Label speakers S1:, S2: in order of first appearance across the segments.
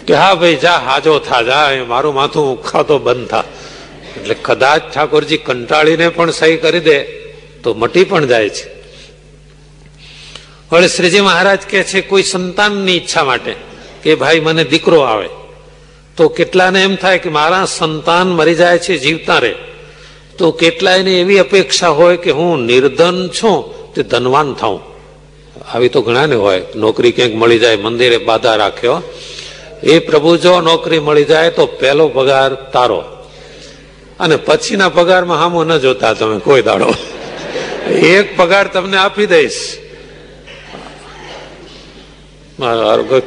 S1: કે હા ભાઈ જા, હાજો થા, જા, મારું માથું ખાતો બંધ થા. એટલે કદાચ ઠાકોરજી કંટાળીને પણ સહી કરી દે તો મટી પણ જાય છે. વળી શ્રીજી મહારાજ કહે છે કોઈ સંતાનની ઈચ્છા માટે કે ભાઈ મને દીકરો આવે, તો કેટલાને એમ થાય કે મારા સંતાન મરી જાય છે જીવતા રહે, તો કેટલાયને એવી અપેક્ષા હોય કે હું નિર્ધન છું તે ધનવાન થાઉં. આવી તો ઘણાને હોય. નોકરી ક્યાંક મળી જાય, મંદિરે બાધા રાખ્યો, એ પ્રભુ જો નોકરી મળી જાય તો પહેલો પગાર તારો, અને પછીના પગારમાં હામો ન જોતા તમે કોઈ દાડો, એક પગાર તમને આપી દઈશ.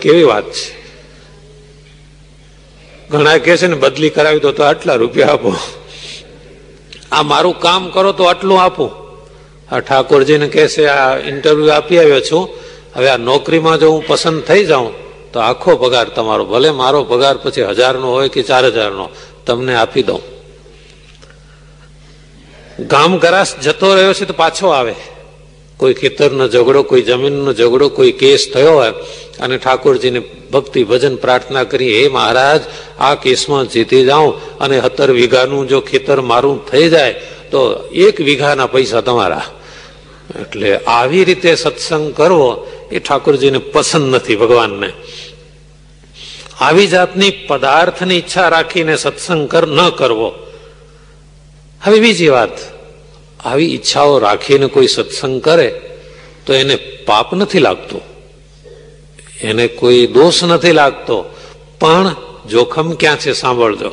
S1: કેવી વાત છે. ઘણા કે છે ને બદલી કરાવી દો તો આટલા રૂપિયા આપો, આ મારું કામ કરો તો આટલું આપું. આ ઠાકોરજીને કહે છે આ ઇન્ટરવ્યુ આપી આવ્યો છું, હવે આ નોકરીમાં જો હું પસંદ થઈ જાઉં તો આખો પગાર તમારો, ભલે મારો પગાર પછી 1000નો હોય કે 4000નો, તમને આપી દઉં. ગામ ગરાસ જતો રહ્યો છે તો પાછો આવે. કોઈ ખેતરનો ઝઘડો, કોઈ જમીનનો ઝઘડો, કોઈ કેસ થયો હોય અને ઠાકોરજીને ભક્તિ ભજન પ્રાર્થના કરી, હે મહારાજ આ કેસમાં જીતી જાઉં અને 17 વીઘાનું જો ખેતર મારું થઈ જાય તો 1 વીઘાના પૈસા તમારા. એટલે આવી રીતે સત્સંગ કરવો એ ઠાકોરજીને પસંદ નથી, ભગવાનને. આવી જાતની પદાર્થની ઈચ્છા રાખીને સત્સંગ ન કરવો. હવે બીજી વાત, આવી ઈચ્છાઓ રાખીને કોઈ સત્સંગ કરે તો એને પાપ નથી લાગતું, એને કોઈ દોષ નથી લાગતો, પણ જોખમ ક્યાં છે સાંભળજો.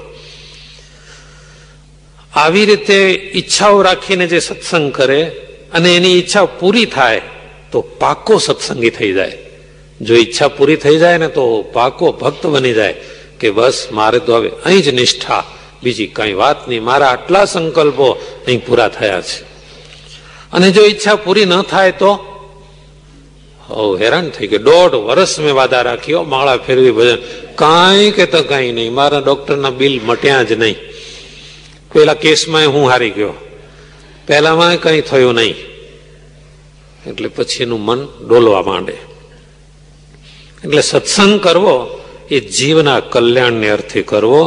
S1: આવી રીતે ઈચ્છાઓ રાખીને જે સત્સંગ કરે અને એની ઈચ્છા પૂરી થાય તો પાકો સત્સંગી થઈ જાય. જો ઈચ્છા પૂરી થઈ જાય ને તો પાકો ભક્ત બની જાય કે બસ મારે તો હવે અહીં જ નિષ્ઠા, બીજી કઈ વાત નહીં, મારા આટલા સંકલ્પો અહીં પૂરા થયા છે. અને જો ઈચ્છા પૂરી ન થાય તો હેરાન થઈ ગયો. 1.5 વર્ષ મેં વાદા રાખ્યો, માળા ફેરવી ભજન, કાંઈ કે તો કઈ નહીં, મારા ડોક્ટરના બિલ મટ્યા જ નહીં. પેલા કેસમાં હું હારી ગયો, પહેલામાં કઈ થયું નહીં. એટલે પછી એનું મન ડોલવા માંડે. એટલે સત્સંગ કરવો એ જીવના કલ્યાણને અર્થે કરવો,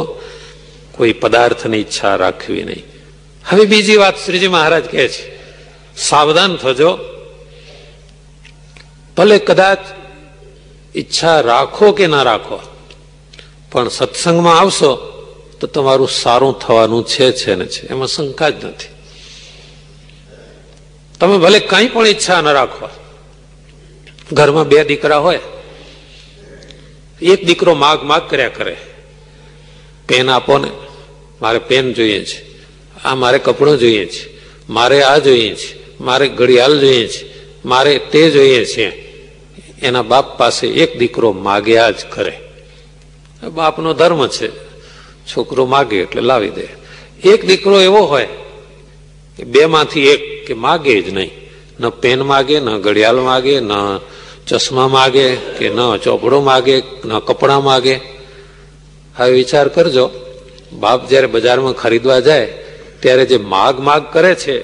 S1: કોઈ પદાર્થની ઈચ્છા રાખવી નહીં. હવે બીજી વાત શ્રીજી મહારાજ કહે છે, સાવધાન થજો. ભલે કદાચ ઈચ્છા રાખો કે ના રાખો, પણ સત્સંગમાં આવશો તો તમારું સારું થવાનું છે ને છે, એમાં શંકા જ નથી. તમે ભલે કઈ પણ ઈચ્છા ન રાખો. ઘરમાં 2 દીકરા હોય, એક દીકરો માગ કર્યા કરે, પેન આપો ને, મારે પેન જોઈએ છે, આ મારે કપડો જોઈએ છે, મારે આ જોઈએ છે, મારે ઘડિયાળ જોઈએ છે, મારે તે જોઈએ છે. એના બાપ પાસે એક દીકરો માગ્યા જ કરે. બાપનો ધર્મ છે, છોકરો માગે એટલે લાવી દે. એક દીકરો એવો હોય કે 2 માંથી એક કે માગે જ નહીં, ન પેન માગે, ન ઘડિયાળ માગે, ન ચશ્મા માગે, કે ન ચોપડો માગે, ન કપડા માગે. હવે વિચાર કરજો, બાપ જયારે બજારમાં ખરીદવા જાય ત્યારે જે માગ કરે છે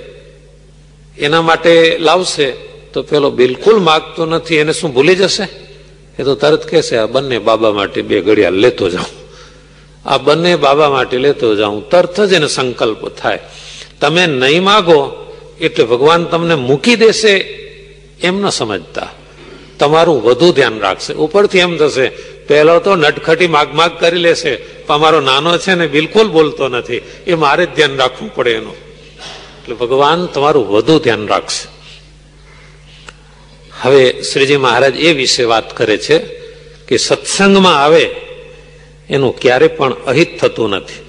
S1: એના માટે લાવશે તો પેલો બિલકુલ માગતો નથી, એને શું ભૂલી જશે? એ તો તરત કહેશે આ બંને બાબા માટે 2 ઘડિયાળ લેતો જાઉં, આ બંને બાબા માટે લેતો જાઉં. તરત જ એને સંકલ્પ થાય. તમે નહીં માગો એટલે ભગવાન તમને મૂકી દેશે એમ ન સમજતા, તમારું વધુ ધ્યાન રાખશે. ઉપરથી એમ થશે પહેલો તો નટખટી માગ કરી લેશે, પણ અમારો નાનો છે ને બિલકુલ બોલતો નથી, એ મારે જ ધ્યાન રાખવું પડે એનું. એટલે ભગવાન તમારું વધુ ધ્યાન રાખશે. હવે શ્રીજી મહારાજ એ વિશે વાત કરે છે કે સત્સંગમાં આવે એનું ક્યારે પણ અહિત થતું નથી.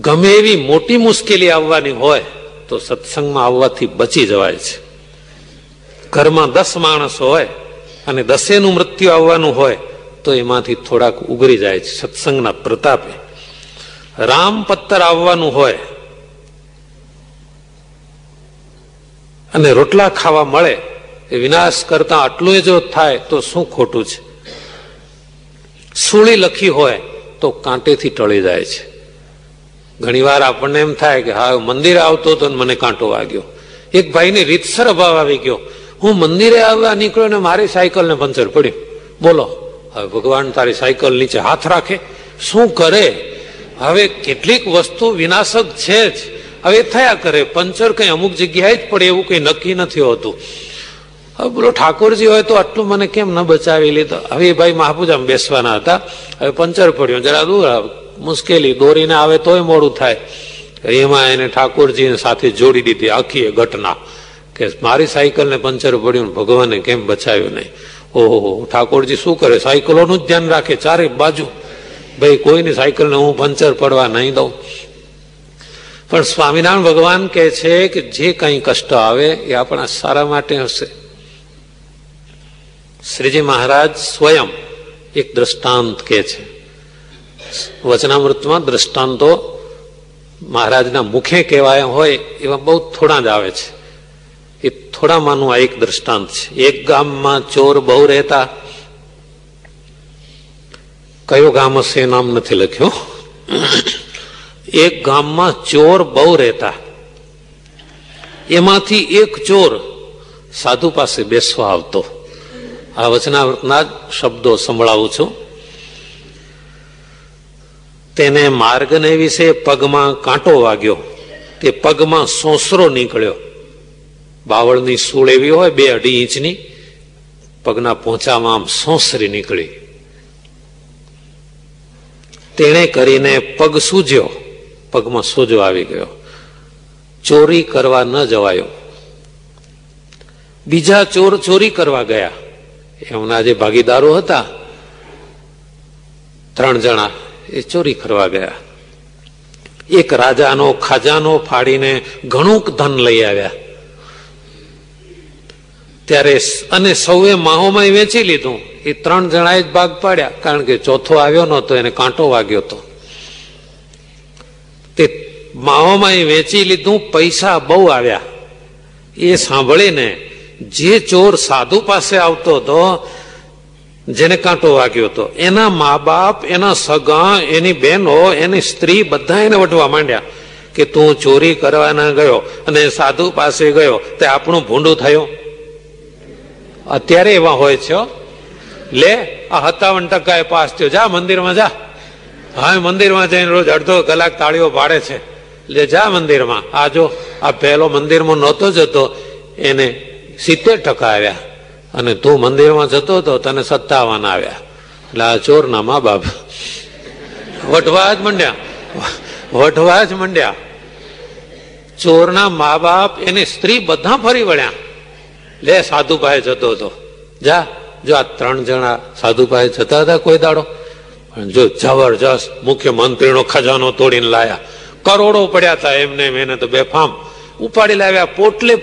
S1: ગમે એવી મોટી મુશ્કેલી આવવાની હોય તો સત્સંગમાં આવવાથી બચી જવાય છે. ઘરમાં 10 માણસ હોય અને 10નું મૃત્યુ આવવાનું હોય તો એમાંથી થોડાક ઉગરી જાય છે સત્સંગના પ્રતાપે. રામ પત્તર આવવાનું હોય અને રોટલા ખાવા મળે એ વિનાશ કરતા આટલું જો થાય તો શું ખોટું છે? સૂળી લખી હોય તો કાંટેથી ટળી જાય છે. ઘણી વાર આપણને એમ થાય કે હા મંદિરે આવતો હતો ને મને કાંટો વાગ્યો. એક ભાઈને રીતસર અભાવ આવી ગયો, હું મંદિરે આવવા નીકળ્યો ને મારી સાયકલને પંચર પડ્યું. બોલો હવે ભગવાન તારી સાયકલ નીચે હાથ રાખે, શું કરે? હવે કેટલીક વસ્તુ વિનાશક છે જ, હવે થયા કરે. પંચર કઈ અમુક જગ્યાએ જ પડે એવું કઈ નક્કી નથી હોતું. હવે બોલો ઠાકોરજી હોય તો આટલું મને કેમ ન બચાવી લીધો? હવે એ ભાઈ મહાપૂજામાં બેસવાના હતા, હવે પંચર પડ્યું, જરા દૂર મુશ્કેલી, દોરીને આવે તોય મોડું થાય. એમાં એને ઠાકોરજીને સાથે જોડી દીધી આખી ઘટના કે મારી સાયકલને પંચર પડ્યું, ભગવાને કેમ બચાવ્યું નહીં. ઓહો, ઠાકોરજી શું કરે? સાયકલોનું જ ધ્યાન રાખે ચારે બાજુ, ભાઈ કોઈની સાયકલને હું પંચર પડવા નહીં દઉં. પણ સ્વામિનારાયણ ભગવાન કહે છે કે જે કઈ કષ્ટ આવે એ આપણા સારા માટે હશે. શ્રીજી મહારાજ સ્વયં એક દ્રષ્ટાંત કહે છે. વચનામૃતમાં દ્રષ્ટાંતો મહારાજના મુખે કહેવાય હોય એવા બહુ થોડા જ આવે છે. એ થોડામાંનું આ એક દ્રષ્ટાંત છે. એક ગામમાં ચોર બહુ રહેતા. કયો ગામ હશે એ નામ નથી લખ્યું. એક ગામમાં ચોર બહુ રહેતા. એમાંથી એક ચોર સાધુ પાસે બેસવા આવતો. આ વચનામૃતના જ શબ્દો સંભળાવું છું. તેને માર્ગને વિશે પગમાં કાંટો વાગ્યો, તે પગમાં સોંસરો નીકળ્યો. બાવળની સૂળ એવી હોય 2-2.5 ઇંચની, પગના પહોંચામાં આમ સોંસરી નીકળી. તેણે કરીને પગ સૂજ્યો, પગમાં સોજો આવી ગયો. ચોરી કરવા ન જવાયો. બીજા ચોર ચોરી કરવા ગયા. એમના જે ભાગીદારો હતા 3 જણા, એ ચોરી કરવા ગયા. એક રાજાનો ખજાનો ફાડીને ઘણું ધન લઈ આવ્યા. ત્યારે અને સૌએ માહોમાં વેચી લીધું. એ 3 જણાએ જ ભાગ પાડ્યા, કારણ કે ચોથો આવ્યો નતો, એને કાંટો વાગ્યો હતો. તે માહોમાં વેચી લીધું, પૈસા બહુ આવ્યા. એ સાંભળીને જે ચોર સાધુ પાસે આવતો હતો, જેને કાંટો વાગ્યો હતો, એના મા બાપ, એના સગા, એની બહેનો, એની સ્ત્રી બધા એને વટવા માંડ્યા કે તું ચોરી કરવાના ગયો અને સાધુ પાસે ગયો તે આપણું ભૂંડું થયું. અત્યારે એવા હોય છે. લે આ 57% પાસ થયો, જા મંદિરમાં જા. હા, મંદિરમાં જઈને રોજ અડધો કલાક તાળીઓ પાડે છે. લે જા મંદિરમાં. આ જો આ પહેલો મંદિરમાં નહોતો જતો, એને 70% આવ્યા, અને તું મંદિરમાં જતો હતો, તને 57 આવ્યા. એટલે આ ચોરના મા બાપ વટવા જ મંડ્યા. ચોરના મા બાપ, એની સ્ત્રી બધા ફરી વળ્યા. લે સાધુ પાસે જતો હતો, જા. જો આ 3 જણા સાધુ પાસે જતા હતા કોઈ દાડો, પણ જો જબરજસ્ત મુખ્યમંત્રીનો ખજાનો તોડીને લાયા. કરોડો પડ્યા હતા એમને, એને તો બેફામ ઉપાડી લાવ્યા,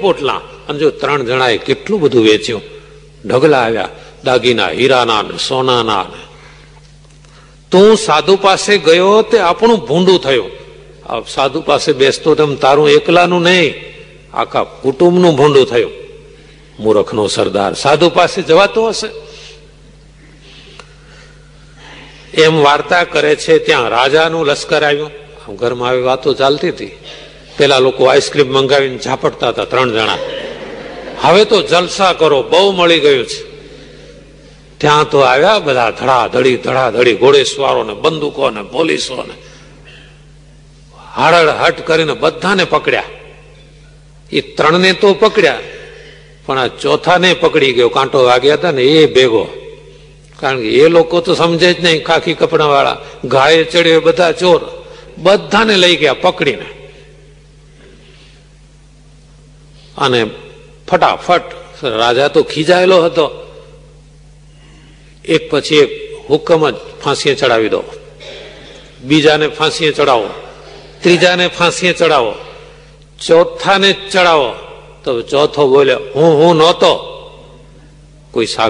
S1: પોટલા. અને જો 3 જણાએ કેટલું બધું વેચ્યું. ઢગલા આવ્યા, દાગીના, હીરાના, સોનાના. તું સાધુ પાસે ગયો તે આપણું ભૂંડું થયું. સાધુ પાસે બેસતો તેમ તારું એકલાનું નહીં, આખા કુટુંબનું ભૂંડું થયું. મૂર્ખનો સરદાર, સાધુ પાસે જવાતો હશે? એમ વાર્તા કરે છે. ત્યાં રાજાનું લશ્કર આવ્યું. ઘરમાં આવી વાતો ચાલતી હતી. પેલા લોકો આઈસ્ક્રીમ મંગાવીને ઝાપટતા હતા 3 જણા. હવે તો જલસા કરો, બહુ મળી ગયું છે. ત્યાં તો આવ્યા બધા ધડાધડી ઘોડેસવારો ને બંદૂકો ને પોલીસો ને, હટ કરીને બધાને પકડ્યા. એ 3 ને તો પકડ્યા, પણ આ ચોથાને પકડી ગયો. કાંટો વાગ્યા હતા ને એ ભેગો. કારણ કે એ લોકો તો સમજે જ નહીં, ખાખી કપડા વાળા, ગાયે ચડ્યો બધા ચોર, બધાને લઈ ગયા પકડીને. અને ફટાફટ રાજા તો ખીજાયેલો હતો. એક પછી એક હુકમ જ, ફાંસીએ ચડાવી દો, બીજાને ફાંસીએ ચડાવો, ત્રીજાને ફાંસીએ ચડાવો, ચોથાને ચડાવો. તો ચોથો બોલ્યો હું નહોતો. કોઈ